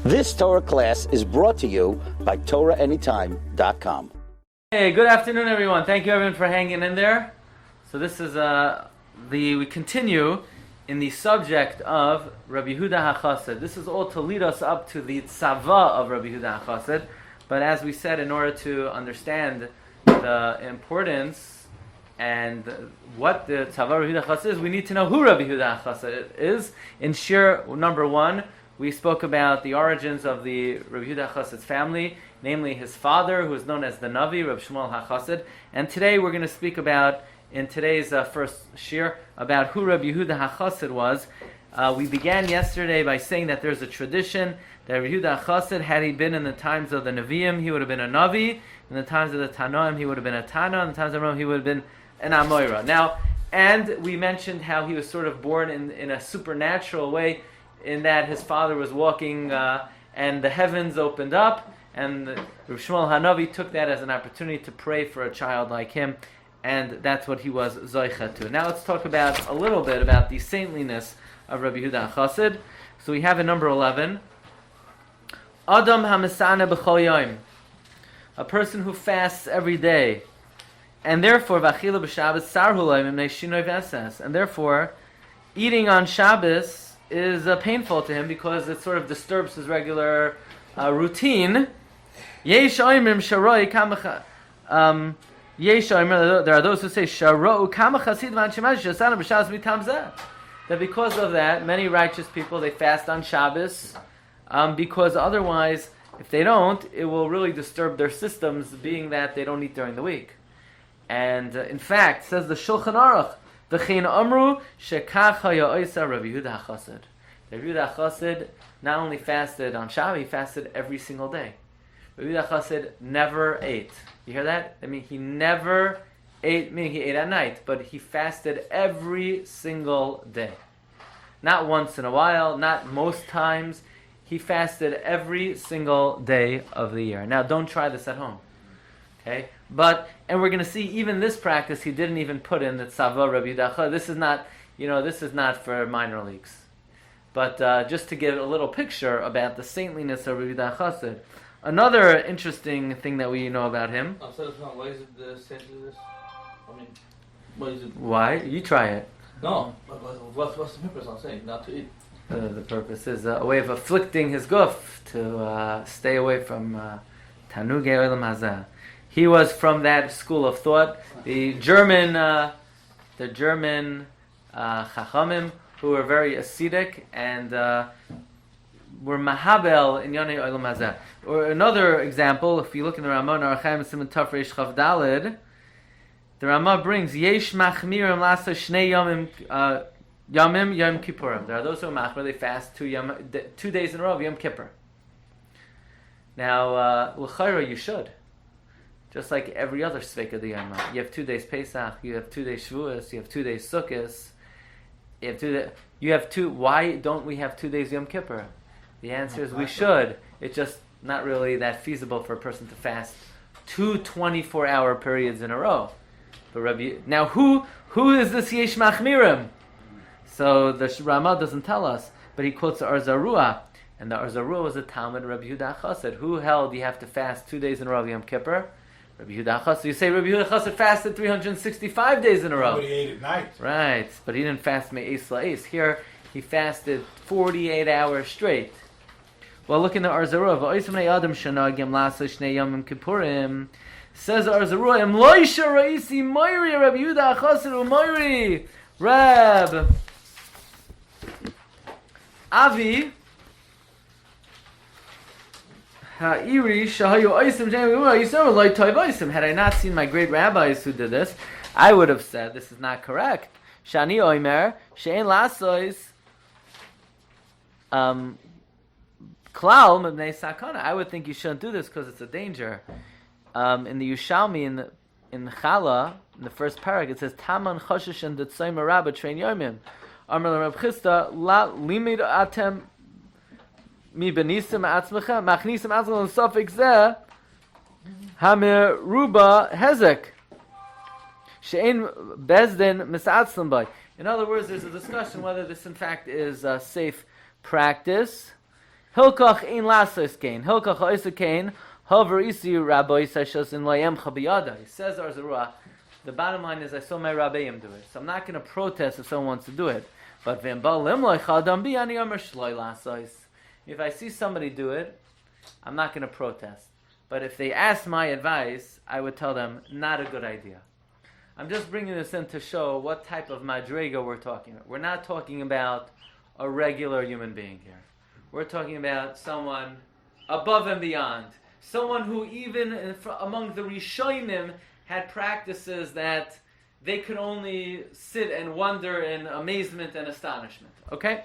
This Torah class is brought to you by TorahAnytime.com. Hey, good afternoon, everyone. Thank you, everyone, for hanging in there. So this is we continue in the subject of Rabbi Yehuda Hachasid. This is all to lead us up to the tzava of Rabbi Yehuda Hachasid. But as we said, in order to understand the importance and what the tzava of Rabbi Yehuda Hachasid is, we need to know who Rabbi Yehuda Hachasid is. In Shir number 1, we spoke about the origins of the Rabbi Yehuda Hachasid's family, namely his father, who is known as the Navi, Rabbi Shmuel Hachasid. And today we're going to speak about, in today's first shir, about who Rabbi Yehuda Hachasid was. We began yesterday by saying that there's a tradition that Rabbi Yehuda Hachasid, had he been in the times of the Nevi'im, he would have been a Navi. In the times of the Tanoim, he would have been a Tana. In the times of Rome, he would have been an Amoira. Now, and we mentioned how he was sort of born in a supernatural way, in that his father was walking and the heavens opened up, and Rabbi Shmuel Hanavi took that as an opportunity to pray for a child like him, and that's what he was zoicha to. Now let's talk about a little bit about the saintliness of Rabbi Yehuda Hachasid. So we have in number 11, Adam hamisana b'chol yom, a person who fasts every day, and therefore v'achila b'Shabbos sarhu layim imnei shinoi v'eses, and therefore eating on Shabbos is painful to him because it sort of disturbs his regular routine. Yesh oimrim sharoi kamacha. Yesh oimrim. There are those who say sharoi kamachasid v'anshemash shasana b'Shabbos mitamzeh. That because of that, many righteous people, they fast on Shabbos, because otherwise, if they don't, it will really disturb their systems, being that they don't eat during the week. And in fact, says the Shulchan Aruch, V'chein amru shekach ha'ya'oisa Rabbi Yehuda Hachasid. Rabbi Yehuda Hachasid not only fasted on Shabbos, he fasted every single day. Rabbi Yehuda Hachasid never ate. You hear that? I mean, he never ate, meaning he ate at night, but he fasted every single day. Not once in a while, not most times. He fasted every single day of the year. Now, don't try this at home. Okay? And we're going to see even this practice, he didn't even put in the tzava Rabbi Yehuda Hachasid. This is not for minor leagues. But just to give a little picture about the saintliness of Rabbi Yehuda Hachasid. Another interesting thing that we know about him. Why is it the saintliness? I mean, why is it? Why? You try it. No. What's the purpose? I'm saying not to eat. The purpose is a way of afflicting his guf to stay away from Tanugei Olam Hazeh. He was from that school of thought. The German Chachamim, who were very ascetic and were mahabel in Yonei Olam Hazeh. Or another example, if you look in the Ramah, Narachaim Siman Taf Reish Chav Daled, the Ramah brings Yesh Machmirim Lasa Shnei Yomim Yom Kippurim. There are those who are machmir, they fast 2 days in a row of Yom Kippur. Now, l'chayra, you should. Just like every other Sveika of the Yom. You have 2 days Pesach, you have 2 days Shavuos, you have 2 days Sukkot, why don't we have 2 days Yom Kippur? The answer is we should. It's just not really that feasible for a person to fast 2 24-hour periods in a row. But now who is this Yesh Machmirim? So the Ramah doesn't tell us, but he quotes the Arzarua, and the Arzarua was a Talmud Rabbi Yehuda Hachasid, who held you have to fast 2 days in a row of Yom Kippur. Rabbi Yehuda Hachasid, you say Rabbi Yehuda Hachasid fasted 365 days in a row. But he ate at night. Right, but he didn't fast Me'es La'es. Here, he fasted 48 hours straight. Well, look in the Arzarua. V'oisem ne'adam shanagim lasa shnei yomim kippurim. Says the Arzarua, Em loisha ra'isi moiri Rabbi Yehuda Hachasid u'moiri. Rab Avi Ha'iri shahayu oisim oisim. Had I not seen my great rabbis who did this, I would have said this is not correct. Shani oimer she'en lasois klal mebnei sakana. I would think you shouldn't do this because it's a danger. In the Yushalmi, in Chala, in the first parak, it says Taman choshesh and detzoyim rabba train yomim. Amar Reb Chisda la limid atem mi benisim atzmechem machnisim atzmechem l'safek zeh hamir ruba hezek she'en bezdin misatzlim by. In other words, there's a discussion whether this in fact is a safe practice. Hilkach ein lasos kain. Hilkach ha'isa kain. Hover isi Rabbi Sashos in layem chabiyada. He says Arzarua. The bottom line is I saw my Rabbeim do it. So I'm not going to protest if someone wants to do it. But if I see somebody do it, I'm not going to protest. But if they ask my advice, I would tell them, not a good idea. I'm just bringing this in to show what type of madrega we're talking about. We're not talking about a regular human being here. We're talking about someone above and beyond. Someone who even among the Rishonim had practices that they could only sit and wonder in amazement and astonishment. Okay?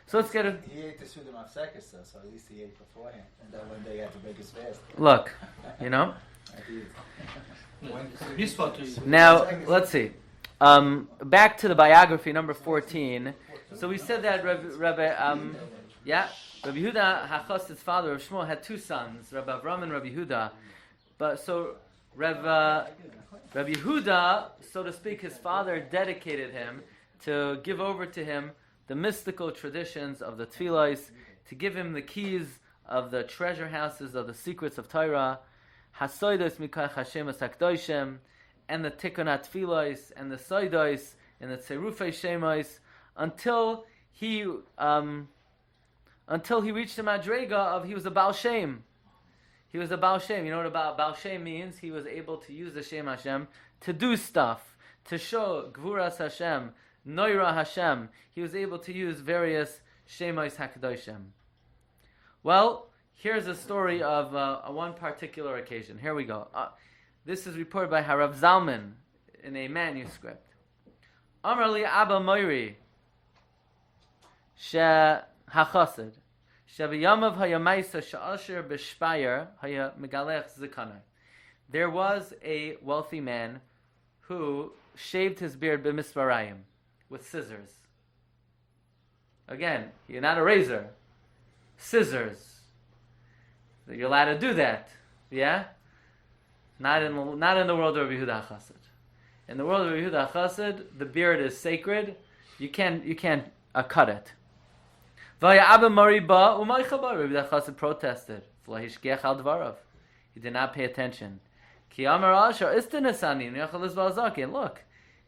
So let's get it. He ate the Sudan of Sekis, so at least he ate beforehand. And then one day he had to break his fast. Look, you know? He's supposed to. Now, let's see. Back to the biography, number 14. So we said that Rabbi Yehuda Hachasid's father, Rav Shmuel, had two sons, Rabbi Avram and Rabbi Yehuda. But so Rabbi Yehuda, so to speak, his father dedicated him to give over to him the mystical traditions of the Tfilos, to give him the keys of the treasure houses of the secrets of Torah, Hasoidos Mikach Hashem Asakdoishem, and the Tikkunat Tfilos, and the Soidos, and the Tzerufei Shemos, until he reached the Madrega of he was a Baal Shem. He was a Baal Shem. You know what Baal Shem means? He was able to use the Shem Hashem to do stuff, to show Gvuras Hashem, Noira Hashem. He was able to use various Shemos HaKadoshim. Well, here's a story of one particular occasion. Here we go. This is reported by Harav Zalman in a manuscript. Amar li Abba Moiri she Hachasid shebiyamav hayamaisa she'asher b'shpayer haya megalech zikanai. There was a wealthy man who shaved his beard b'misparayim, with scissors. Again, you're not a razor. Scissors. You're allowed to do that. Yeah? Not in the world of Rabbi Yehuda Chasid. In the world of Rabbi Yehuda Chasid, the beard is sacred. You can't cut it. Vaya Abba Mari ba umay chabar. Rabbi Yehuda Chasid protested. Flahishgech al dvarav. He did not pay attention. Ki amar asher istinesani nechal izvalzakin. Look,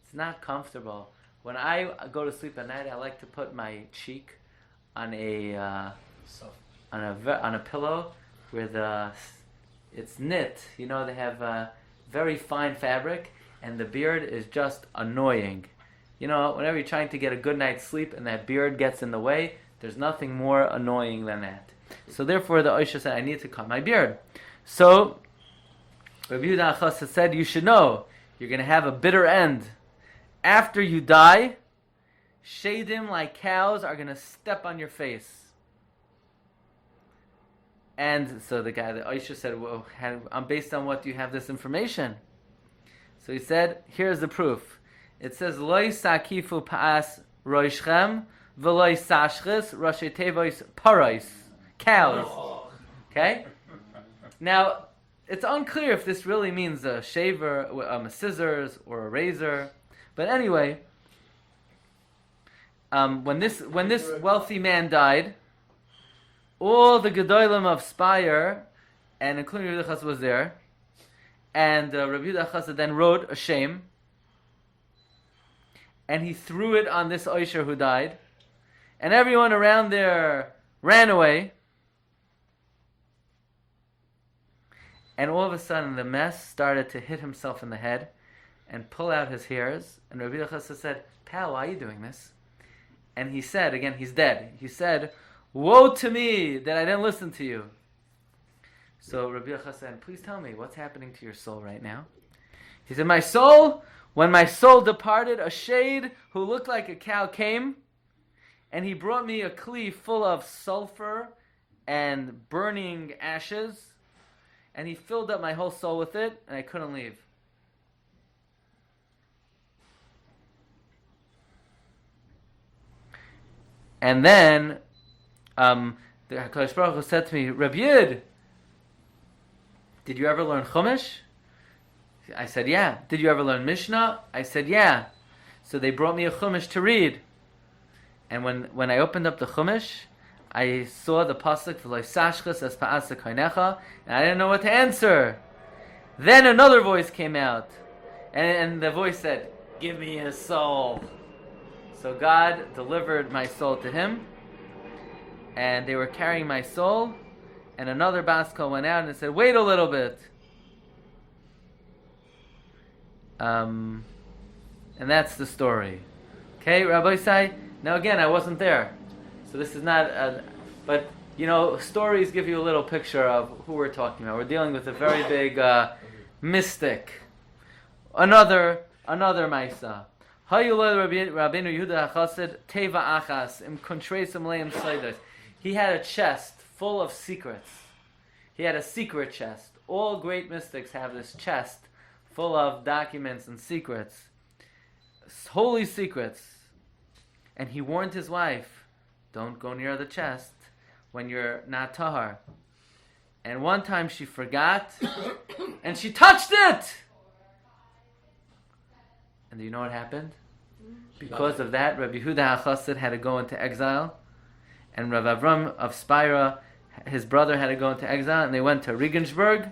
it's not comfortable. When I go to sleep at night, I like to put my cheek on a pillow where it's knit. You know, they have very fine fabric, and the beard is just annoying. You know, whenever you're trying to get a good night's sleep and that beard gets in the way, there's nothing more annoying than that. So therefore, the Oisha said, I need to cut my beard. So Rabbi Yehuda Chasid said, you should know, you're going to have a bitter end. After you die, shadim like cows are going to step on your face. And so the Oisha said, well, based on what do you have this information? So he said, here's the proof. It says, Loi sakifu pa'as roishchem, v'loi sashchis rashi tevois parais. Cows. Okay? Now, it's unclear if this really means a shaver, a scissors, or a razor. But anyway, when this wealthy man died, all the Gedolim of Spire, and including Rabbi Yehuda Chasid was there, and Rabbi Yehuda Chasid then wrote a shame, and he threw it on this Oisher who died, and everyone around there ran away, and all of a sudden the mess started to hit himself in the head and pull out his hairs, and Rabbi Yehuda Chasid said, pal, why are you doing this? And he said, again, he's dead, he said, woe to me that I didn't listen to you. So Rabbi Yehuda said, please tell me, what's happening to your soul right now? He said, my soul, when my soul departed, a shade who looked like a cow came, and he brought me a kli full of sulfur and burning ashes, and he filled up my whole soul with it, and I couldn't leave. And then the HaKadosh Baruch Hu said to me, Rabbi Yid, did you ever learn Chumash? I said, yeah. Did you ever learn Mishnah? I said, yeah. So they brought me a Chumash to read. And when I opened up the Chumash, I saw the pasuk v'lo sashchas es pa'asa koinecha, and I didn't know what to answer. Then another voice came out, and the voice said, "Give me his soul." So God delivered my soul to him, and they were carrying my soul, and another bas kol went out and said, "Wait a little bit." And that's the story. Okay, Rabbi say. Now again, I wasn't there, so this is not. But stories give you a little picture of who we're talking about. We're dealing with a very big mystic. Another Maisa. Rabbeinu Yehuda Hachasid teva achas im kontresim leim seidos. He had a chest full of secrets. He had a secret chest. All great mystics have this chest full of documents and secrets, holy secrets. And he warned his wife, don't go near the chest when you're not tahar. And one time she forgot, and she touched it! And do you know what happened? Because of that, Rabbi Yehuda Hachasid had to go into exile, and Rav Avram of Spira, his brother, had to go into exile, and they went to Regensburg,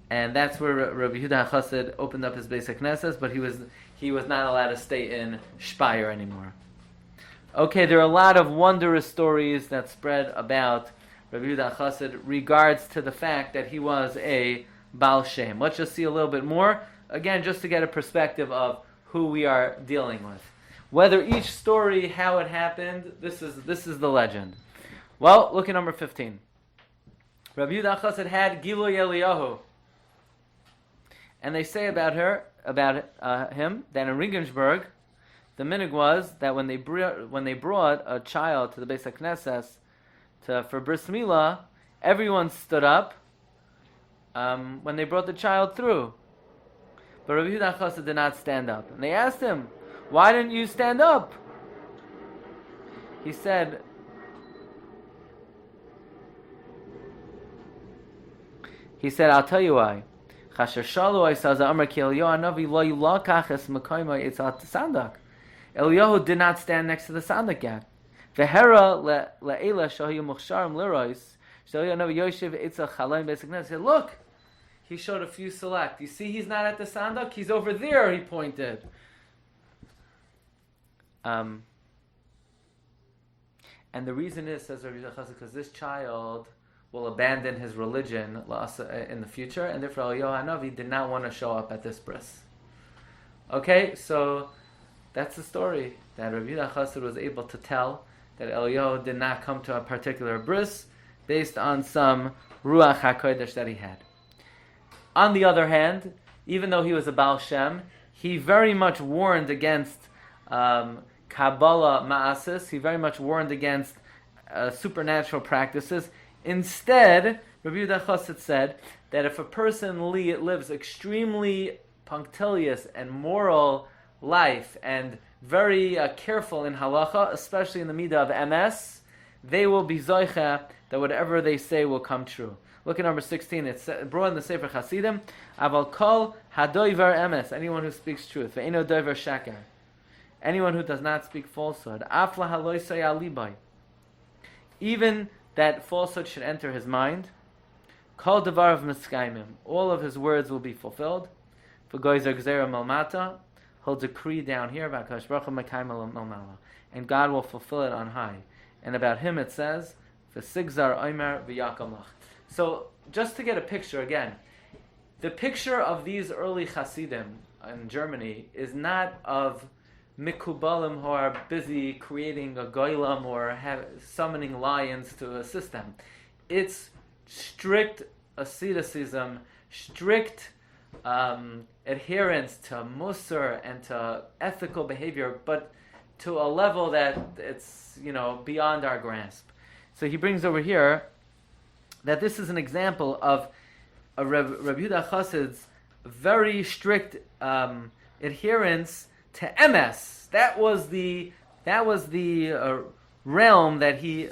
and that's where Rabbi Yehuda Hachasid opened up his basic Knesset, but he was not allowed to stay in Speyer anymore. Okay, there are a lot of wondrous stories that spread about Rabbi Yehuda Chasid regards to the fact that he was a Baal Shem. Let's just see a little bit more, again, just to get a perspective of who we are dealing with. Whether each story, how it happened, this is the legend. Well, look at number 15. Rabbi Yehuda Chasid had Gilui Eliyahu, and they say about him that in Regensburg, the minig was that when they brought a child to the Beis HaKnesses for bris milah, everyone stood up when they brought the child through. But Rabbi Yehuda Chasid did not stand up. And they asked him, "Why didn't you stand up?" He said, "I'll tell you why. Eliyahu did not stand next to the sandak yet. He said, look, he showed a few select. You see he's not at the sandak? He's over there, he pointed. And the reason is, says Rabbi Chasid, because this child will abandon his religion in the future, and therefore Eliyahu Hanavi did not want to show up at this bris. Okay, so that's the story that Rabbi Yehuda Chasid was able to tell, that Eliyahu did not come to a particular bris based on some Ruach HaKodesh that he had. On the other hand, even though he was a Baal Shem, he very much warned against Kabbalah Ma'asis, he very much warned against supernatural practices. Instead, Rabbi Yehuda Chasid said that if a person lives extremely punctilious and moral life and very careful in halacha, especially in the midah of MS, they will be zoicha that whatever they say will come true. Look at number 16. It's brought in the Sefer Chasidim. Aval kol hadoiver MS, anyone who speaks truth. Ve'eno doiver shakar, anyone who does not speak falsehood. Afla haloi sayal libai, even that falsehood should enter his mind. Kol davar of miskaimim, all of his words will be fulfilled. V'goizer gzera malmata, he'll decree down here about Kadosh Baruch Hu mekayim malmala, and God will fulfill it on high. And about him it says, v'sigzar omer v'yakamach. So, just to get a picture again, the picture of these early Hasidim in Germany is not of mikubalim who are busy creating a goylam or summoning lions to assist them. It's strict asceticism, strict adherence to musar and to ethical behavior, but to a level that it's beyond our grasp. So he brings over here that this is an example of a Rabbi Yehuda Chasid's very strict adherence to MS. That was the realm that he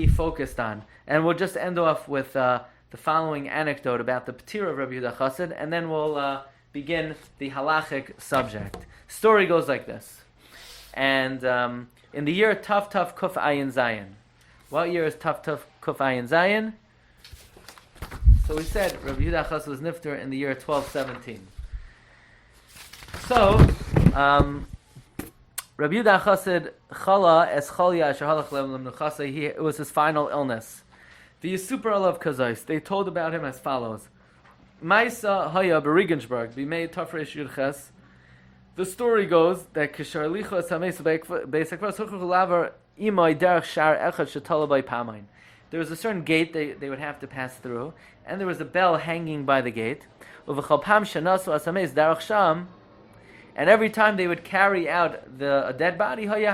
focused on. And we'll just end off with the following anecdote about the P'tir of Rabbi Yehuda Chasid, and then we'll begin the halachic subject. Story goes like this. And in the year Tav Kuf Ayin Zayin, What year is Tuf Kuf Ayin Zayin? So we said Rabbi Yehuda Chasid was nifter in the year 1217. So, Rabbi Yehuda Chasid Chala es Chalya asher halach lemnuchasa. It was his final illness. The Yisupar Alav Kazais. They told about him as follows: Maisa Haya Berigensburg Bimei Tafresh Yudches. The story goes that Kishar Licha Sameis Beisakvas Huchuch Lavar Imay Derech Shar Echad Shetala by Pamain. There was a certain gate they would have to pass through, and there was a bell hanging by the gate. Uvechalpam Shanasu Asameis Derech Sham. And every time they would carry out a dead body, they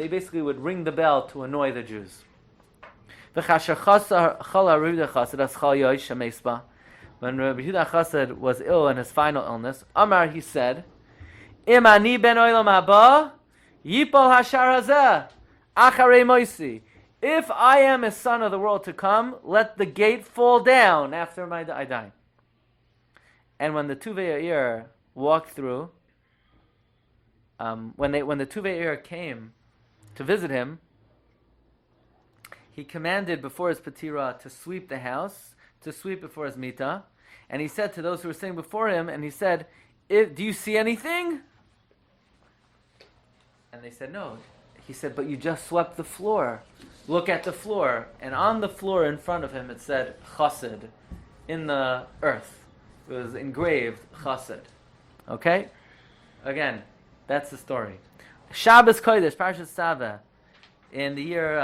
basically would ring the bell to annoy the Jews. When Rabbi Yehuda Chasid was ill in his final illness, Amar, he said, Im ani ben olam haba, yipol hashar hazeh, acharei moisi. If I am a son of the world to come, let the gate fall down after I die. And when the Tuvei Yair walked through, when the Tuvei Yair came to visit him, he commanded before his patira to sweep the house, to sweep before his mita, and he said to those who were sitting before him, and he said, "Do you see anything?" And they said, "No." He said, "But you just swept the floor. Look at the floor." And on the floor in front of him it said Chasid in the earth. It was engraved Chasid. Okay? Again, that's the story. Shabbos Kodesh, Parshas Saveh, in the year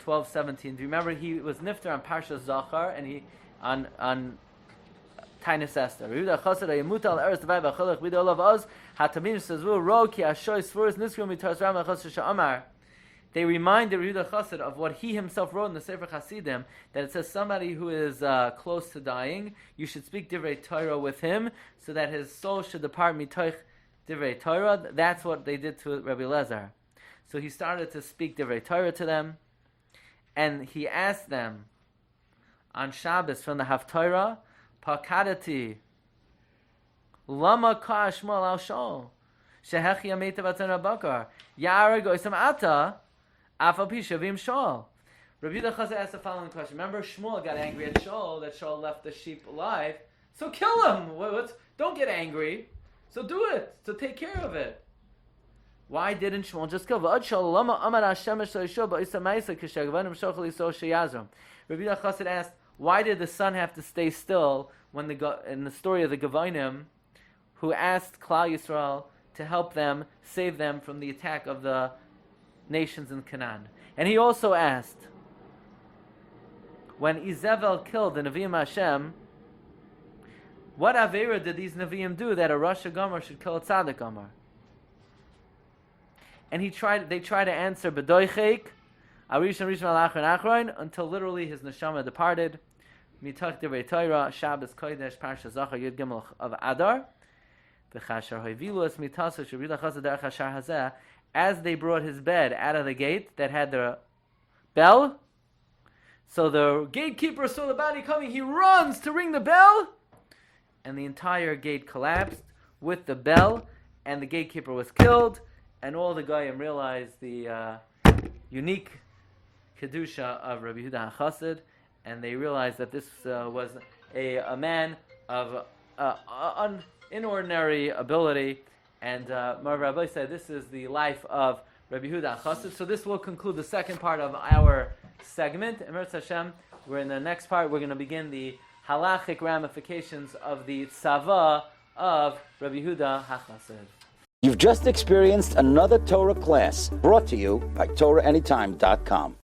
1217. Do you remember he was nifter on Parshas Zachar and he on Tainus Esther. Yehuda Chasid Ayamut al Eretz Devai B'Cholech B'Idol of Oz Hatamim Sezvu Ro Ki Ashoy Sfuris Niskru Mitas Ram Chasid Sha'amar. They reminded Yehuda Chasid of what he himself wrote in the Sefer Hasidim, that it says somebody who is close to dying, you should speak Divrei Torah with him, so that his soul should depart mitoich Divrei Torah. That's what they did to Rabbi Elazar. So he started to speak Divrei Torah to them, and he asked them on Shabbos from the Haftorah, Pakadati, Lama Ka Shmuel al Shol, Shehechi Ameta Batzana Bakar, Yarag Oisam Ata, Afapi Shavim Shol. Rabbi Yehuda Chasid asked the following question. Remember, Shmuel got angry at Shaul that Shaul left the sheep alive. So kill him. Don't get angry. So do it. So take care of it. Why didn't Shmuel just kill? Rabbi Yehuda Chasid asked, why did the sun have to stay still when in the story of the Gavainim, who asked Klal Yisrael to help them, save them from the attack of the nations in Canaan? And he also asked, when Izebel killed the Nevi'im Hashem, what Aveira did these Nevi'im do that a Rasha Gomer should kill a Tzaddik Gomer? And they tried to answer B'doichek, Arishon Rishon Alachron Achron, until literally his neshama departed. Mitach Divrei Torah, Shabbos Kodesh, Parshas Zachar, Yud Gimel of Adar. V'chashar hoivilu es mitasu Rabbi Yehuda Chasid derech hashar hazeh. As they brought his bed out of the gate that had the bell, so the gatekeeper saw the body coming. He runs to ring the bell, and the entire gate collapsed with the bell, and the gatekeeper was killed. And all the Goyim realized the unique kedusha of Rabbi Yehuda Chasid, and they realized that this was a man of inordinary ability. And Rabbi said this is the life of Rabbi Yehuda Chasid. So this will conclude the second part of our segment. In Eretz Hashem, we're in the next part. We're going to begin the halachic ramifications of the tzava of Rabbi Yehuda HaChasid. You've just experienced another Torah class brought to you by TorahAnytime.com.